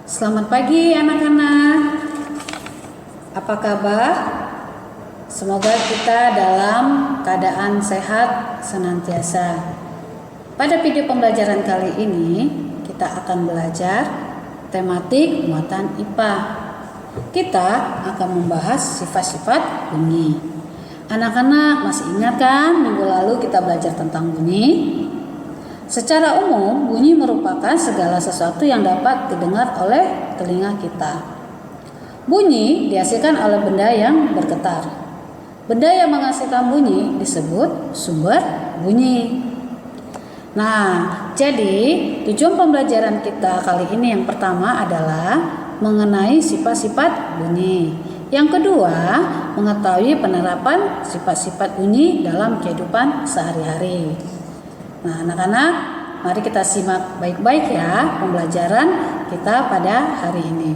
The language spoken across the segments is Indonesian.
Selamat pagi anak-anak. Apa kabar? Semoga kita dalam keadaan sehat senantiasa. Pada video pembelajaran kali ini, kita akan belajar tematik muatan IPA. Kita akan membahas sifat-sifat bunyi. Anak-anak masih ingat kan minggu lalu kita belajar tentang bunyi? Secara umum, bunyi merupakan segala sesuatu yang dapat didengar oleh telinga kita. Bunyi dihasilkan oleh benda yang bergetar. Benda yang menghasilkan bunyi disebut sumber bunyi. Nah, jadi tujuan pembelajaran kita kali ini yang pertama adalah mengenai sifat-sifat bunyi. Yang kedua, mengetahui penerapan sifat-sifat bunyi dalam kehidupan sehari-hari. Nah, anak-anak, mari kita simak baik-baik ya pembelajaran kita pada hari ini.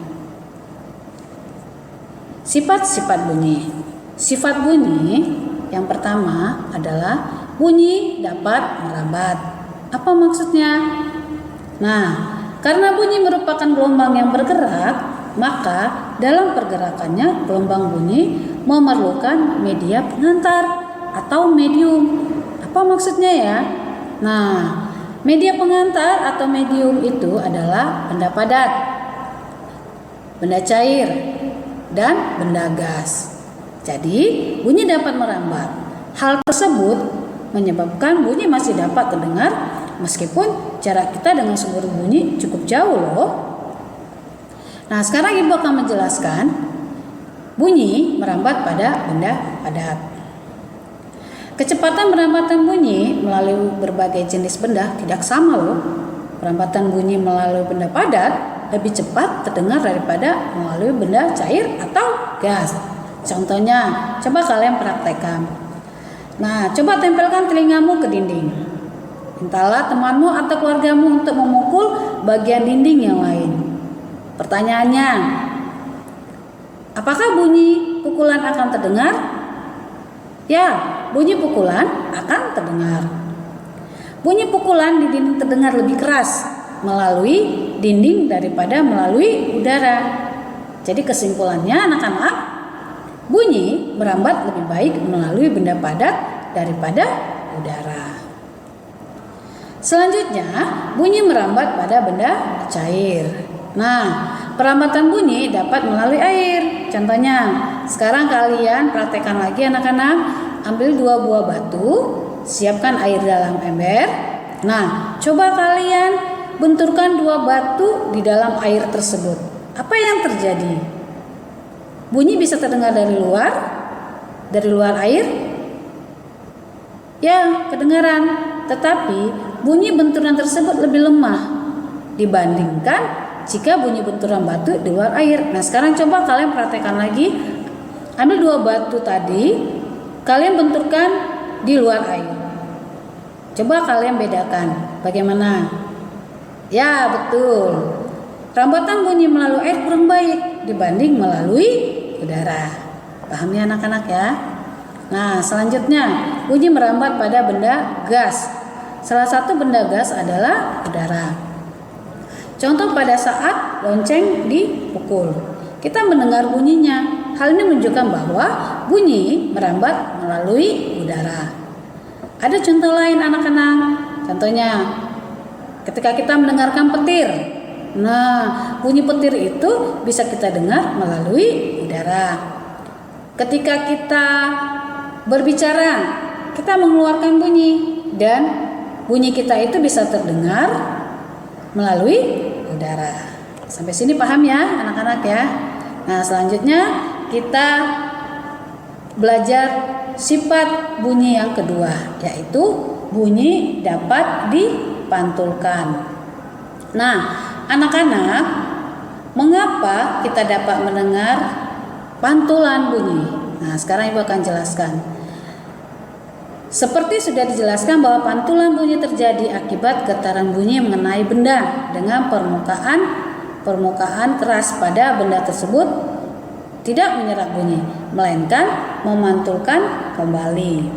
Sifat-sifat bunyi. Sifat bunyi yang pertama adalah bunyi dapat merambat. Apa maksudnya? Nah, karena bunyi merupakan gelombang yang bergerak, maka dalam pergerakannya gelombang bunyi memerlukan media pengantar atau medium. Apa maksudnya ya? Nah, media pengantar atau medium itu adalah benda padat, benda cair, dan benda gas. Jadi, bunyi dapat merambat. Hal tersebut menyebabkan bunyi masih dapat terdengar meskipun jarak kita dengan sumber bunyi cukup jauh loh. Nah, sekarang Ibu akan menjelaskan bunyi merambat pada benda padat. Kecepatan perambatan bunyi melalui berbagai jenis benda tidak sama loh. Perambatan bunyi melalui benda padat lebih cepat terdengar daripada melalui benda cair atau gas. Contohnya, coba kalian praktekkan. Nah, coba tempelkan telingamu ke dinding. Mintalah temanmu atau keluargamu untuk memukul bagian dinding yang lain. Pertanyaannya, apakah bunyi pukulan akan terdengar? Ya, bunyi pukulan akan terdengar. Bunyi pukulan di dinding terdengar lebih keras melalui dinding daripada melalui udara. Jadi kesimpulannya anak-anak, bunyi merambat lebih baik melalui benda padat daripada udara. Selanjutnya, bunyi merambat pada benda cair. Nah, perambatan bunyi dapat melalui air. Contohnya, sekarang kalian praktekkan lagi anak-anak. Ambil 2 buah batu, siapkan air dalam ember. Nah, coba kalian benturkan 2 batu di dalam air tersebut. Apa yang terjadi? Bunyi bisa terdengar dari luar air? Ya, kedengaran. Tetapi bunyi benturan tersebut lebih lemah dibandingkan jika bunyi benturan batu di luar air. Nah, sekarang coba kalian praktekkan lagi. Ambil 2 batu tadi, kalian benturkan di luar air. Coba kalian bedakan bagaimana? Ya, betul. Rambatan bunyi melalui air kurang baik dibanding melalui udara. Paham ya anak-anak ya? Nah, selanjutnya bunyi merambat pada benda gas. Salah satu benda gas adalah udara. Contoh pada saat lonceng dipukul, kita mendengar bunyinya. Hal ini menunjukkan bahwa bunyi merambat melalui udara. Ada contoh lain anak-anak. Contohnya, ketika kita mendengarkan petir. Nah, bunyi petir itu bisa kita dengar melalui udara. Ketika kita berbicara, kita mengeluarkan bunyi dan bunyi kita itu bisa terdengar melalui udara. Sampai sini paham ya anak-anak ya? Nah, selanjutnya kita belajar sifat bunyi yang kedua, yaitu bunyi dapat dipantulkan. Nah, anak-anak, mengapa kita dapat mendengar pantulan bunyi? Nah, sekarang Ibu akan jelaskan. Seperti sudah dijelaskan bahwa pantulan bunyi terjadi akibat getaran bunyi mengenai benda dengan permukaan keras pada benda tersebut tidak menyerap bunyi, melainkan memantulkan kembali.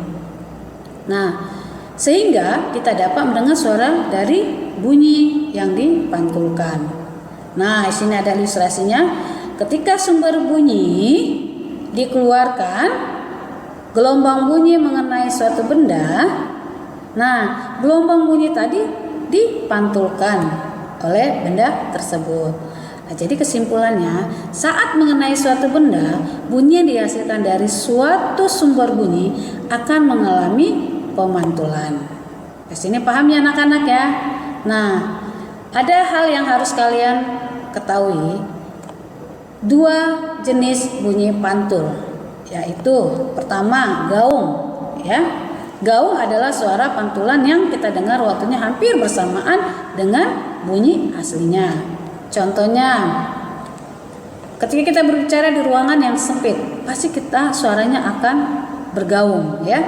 Nah, sehingga kita dapat mendengar suara dari bunyi yang dipantulkan. Nah, di sini ada ilustrasinya. Ketika sumber bunyi dikeluarkan, gelombang bunyi mengenai suatu benda. Nah, gelombang bunyi tadi dipantulkan oleh benda tersebut. Nah, jadi kesimpulannya, saat mengenai suatu benda, bunyi yang dihasilkan dari suatu sumber bunyi akan mengalami pemantulan. Di sini paham ya anak-anak ya? Nah, ada hal yang harus kalian ketahui. 2 jenis bunyi pantul, yaitu pertama gaung, ya. Gaung adalah suara pantulan yang kita dengar waktunya hampir bersamaan dengan bunyi aslinya. Contohnya, ketika kita berbicara di ruangan yang sempit, pasti kita suaranya akan bergaung, ya.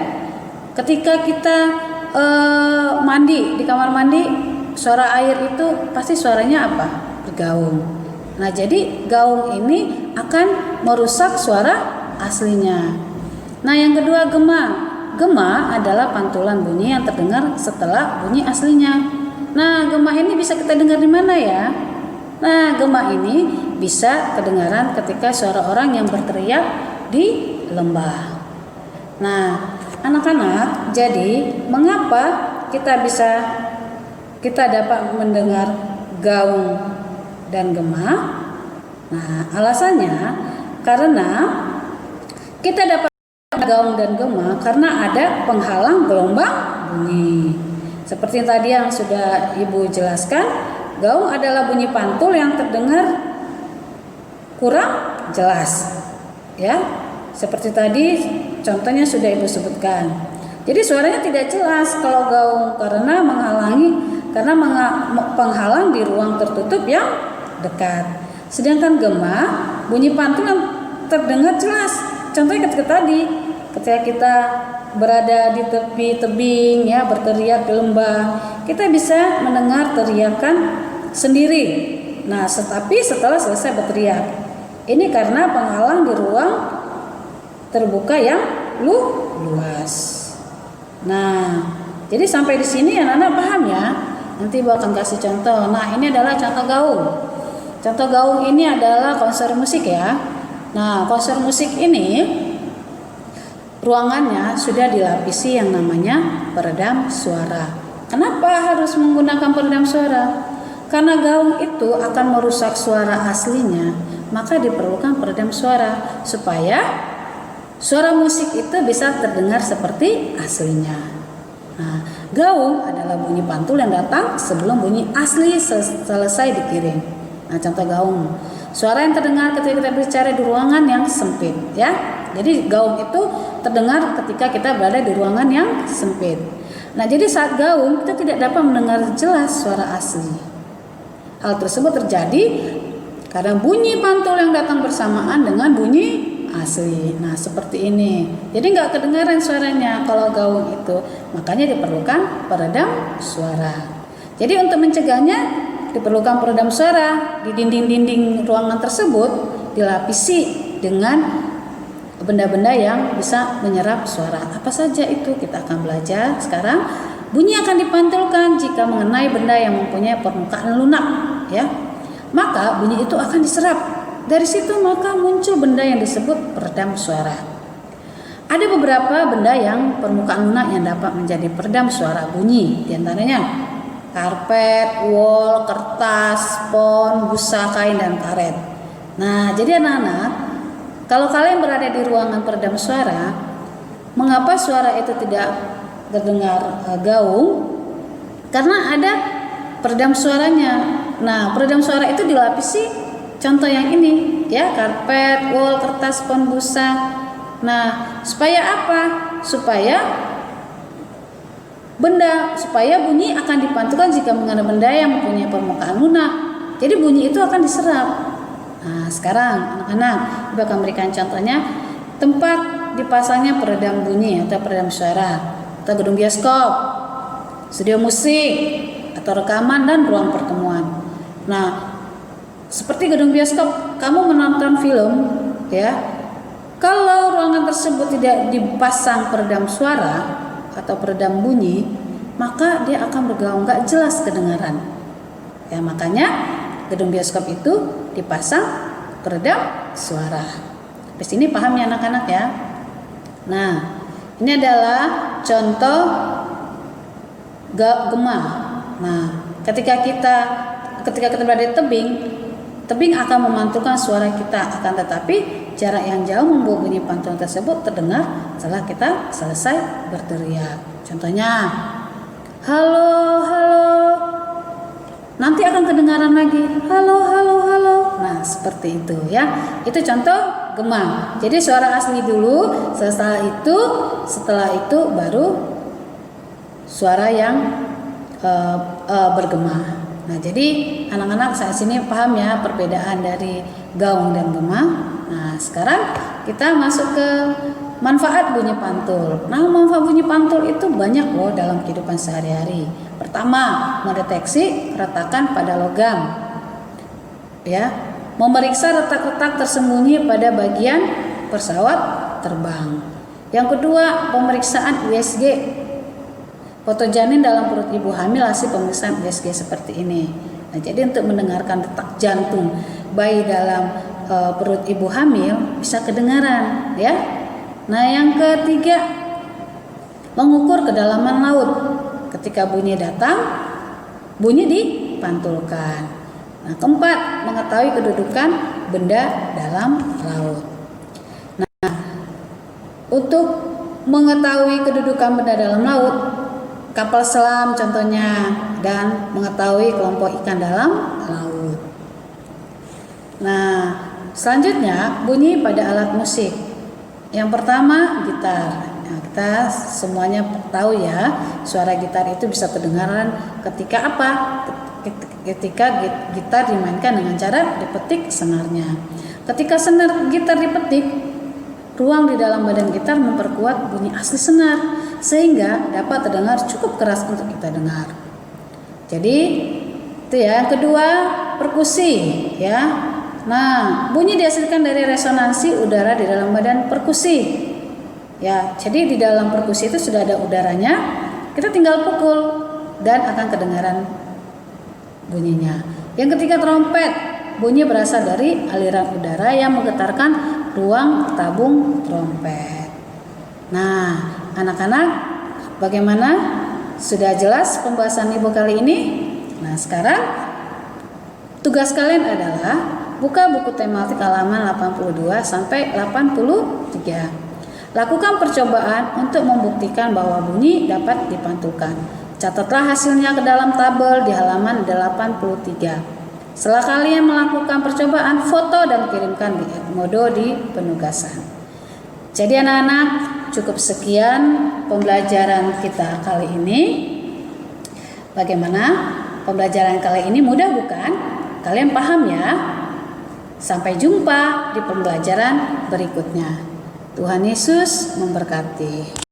Ketika kita mandi di kamar mandi, suara air itu pasti suaranya apa? Bergaung. Nah, jadi gaung ini akan merusak suara aslinya. Nah, yang kedua gema. Gema adalah pantulan bunyi yang terdengar setelah bunyi aslinya. Nah, gema ini bisa kita dengar di mana ya? Nah, gema ini bisa kedengaran ketika suara orang yang berteriak di lembah. Nah, anak-anak, jadi mengapa kita dapat mendengar gaung dan gema? Nah, alasannya karena kita dapat gaung dan gema karena ada penghalang gelombang bunyi. Seperti tadi yang sudah Ibu jelaskan, gaung adalah bunyi pantul yang terdengar kurang jelas. Ya, seperti tadi contohnya sudah Ibu sebutkan. Jadi suaranya tidak jelas kalau gaung karena penghalang di ruang tertutup yang dekat. Sedangkan gema bunyi pantul yang terdengar jelas. Contohnya ketika kita berada di tepi tebing, ya, berteriak di lembah, kita bisa mendengar teriakan sendiri. Nah, tetapi setelah selesai berteriak, ini karena penghalang di ruang terbuka yang luas. Nah, jadi sampai di sini anak-anak paham ya? Nanti Ibu akan kasih contoh. Nah, ini adalah contoh gaung. Contoh gaung ini adalah konser musik ya. Nah, konser musik ini ruangannya sudah dilapisi yang namanya peredam suara. Kenapa harus menggunakan peredam suara? Karena gaung itu akan merusak suara aslinya, maka diperlukan peredam suara supaya suara musik itu bisa terdengar seperti aslinya. Nah, gaung adalah bunyi pantul yang datang sebelum bunyi asli selesai dikirim. Nah, contoh gaung. Suara yang terdengar ketika kita bicara di ruangan yang sempit, ya. Jadi gaung itu terdengar ketika kita berada di ruangan yang sempit. Nah, jadi saat gaung kita tidak dapat mendengar jelas suara asli. Hal tersebut terjadi karena bunyi pantul yang datang bersamaan dengan bunyi asli. Nah, seperti ini. Jadi nggak kedengaran suaranya kalau gaung itu. Makanya diperlukan peredam suara. Jadi untuk mencegahnya diperlukan peredam suara. Di dinding-dinding ruangan tersebut dilapisi dengan benda-benda yang bisa menyerap suara. Apa saja itu kita akan belajar sekarang. Bunyi akan dipantulkan jika mengenai benda yang mempunyai permukaan lunak, ya. Maka bunyi itu akan diserap. Dari situ maka muncul benda yang disebut peredam suara. Ada beberapa benda yang permukaan lunak yang dapat menjadi peredam suara bunyi. Di antaranya karpet, wol, kertas, spons, busa, kain, dan karet. Nah, jadi anak-anak, kalau kalian berada di ruangan peredam suara, mengapa suara itu tidak terdengar gaung? Karena ada peredam suaranya. Nah, peredam suara itu dilapisi contoh yang ini, ya, karpet, wol, kertas, spons, busa. Nah, supaya apa? Supaya bunyi akan dipantulkan jika mengenai benda yang mempunyai permukaan lunak. Jadi bunyi itu akan diserap. Nah, sekarang anak-anak, Ibu akan berikan contohnya tempat dipasangnya peredam bunyi atau peredam suara, atau gedung bioskop, studio musik, atau rekaman dan ruang pertemuan. Nah, seperti gedung bioskop, kamu menonton film, ya. Kalau ruangan tersebut tidak dipasang peredam suara atau peredam bunyi, maka dia akan bergaung, gak jelas kedengaran. Ya, makanya gedung bioskop itu dipasang peredam suara. Di sini paham ya anak-anak ya. Nah, ini adalah contoh gema. Nah, ketika kita berada di tebing akan memantulkan suara kita, akan tetapi jarak yang jauh membuat bunyi pantulan tersebut terdengar setelah kita selesai berteriak. Contohnya, halo, halo. Nanti akan kedengaran lagi, halo, halo, halo. Nah, seperti itu ya. Itu contoh gema. Jadi suara asli dulu, setelah itu baru suara yang bergema. Nah, jadi anak-anak saat sini paham ya perbedaan dari gaung dan gema. Nah, sekarang kita masuk ke manfaat bunyi pantul. Nah, manfaat bunyi pantul itu banyak loh dalam kehidupan sehari-hari. Pertama, mendeteksi keretakan pada logam. Ya, memeriksa retak-retak tersembunyi pada bagian pesawat terbang. Yang kedua, pemeriksaan USG. Foto janin dalam perut ibu hamil hasil pemeriksaan USG seperti ini. Nah, jadi untuk mendengarkan detak jantung bayi dalam perut ibu hamil bisa kedengaran, ya. Nah, yang ketiga, mengukur kedalaman laut. Ketika bunyi datang, bunyi dipantulkan. Nah, keempat, mengetahui kedudukan benda dalam laut. Nah, untuk mengetahui kedudukan benda dalam laut, kapal selam contohnya, dan mengetahui kelompok ikan dalam laut. Nah, selanjutnya bunyi pada alat musik. Yang pertama, gitar. Nah, kita semuanya tahu ya, suara gitar itu bisa terdengaran ketika apa? Ketika gitar dimainkan dengan cara dipetik senarnya. Ketika senar gitar dipetik, ruang di dalam badan gitar memperkuat bunyi asli senar sehingga dapat terdengar cukup keras untuk kita dengar. Jadi itu ya. Yang kedua, perkusi ya. Nah, bunyi dihasilkan dari resonansi udara di dalam badan perkusi. Ya, jadi di dalam perkusi itu sudah ada udaranya. Kita tinggal pukul dan akan kedengaran bunyinya. Yang ketiga, trompet. Bunyi berasal dari aliran udara yang menggetarkan ruang tabung trompet. Nah, anak-anak, bagaimana? Sudah jelas pembahasan ibu kali ini? Nah, sekarang tugas kalian adalah buka buku tematik halaman 82 sampai 83. Lakukan percobaan untuk membuktikan bahwa bunyi dapat dipantulkan. Catatlah hasilnya ke dalam tabel di halaman 83. Setelah kalian melakukan percobaan, foto dan kirimkan di Edmodo di penugasan. Jadi anak-anak, cukup sekian pembelajaran kita kali ini. Bagaimana? Pembelajaran kali ini mudah bukan? Kalian paham ya? Sampai jumpa di pembelajaran berikutnya. Tuhan Yesus memberkati.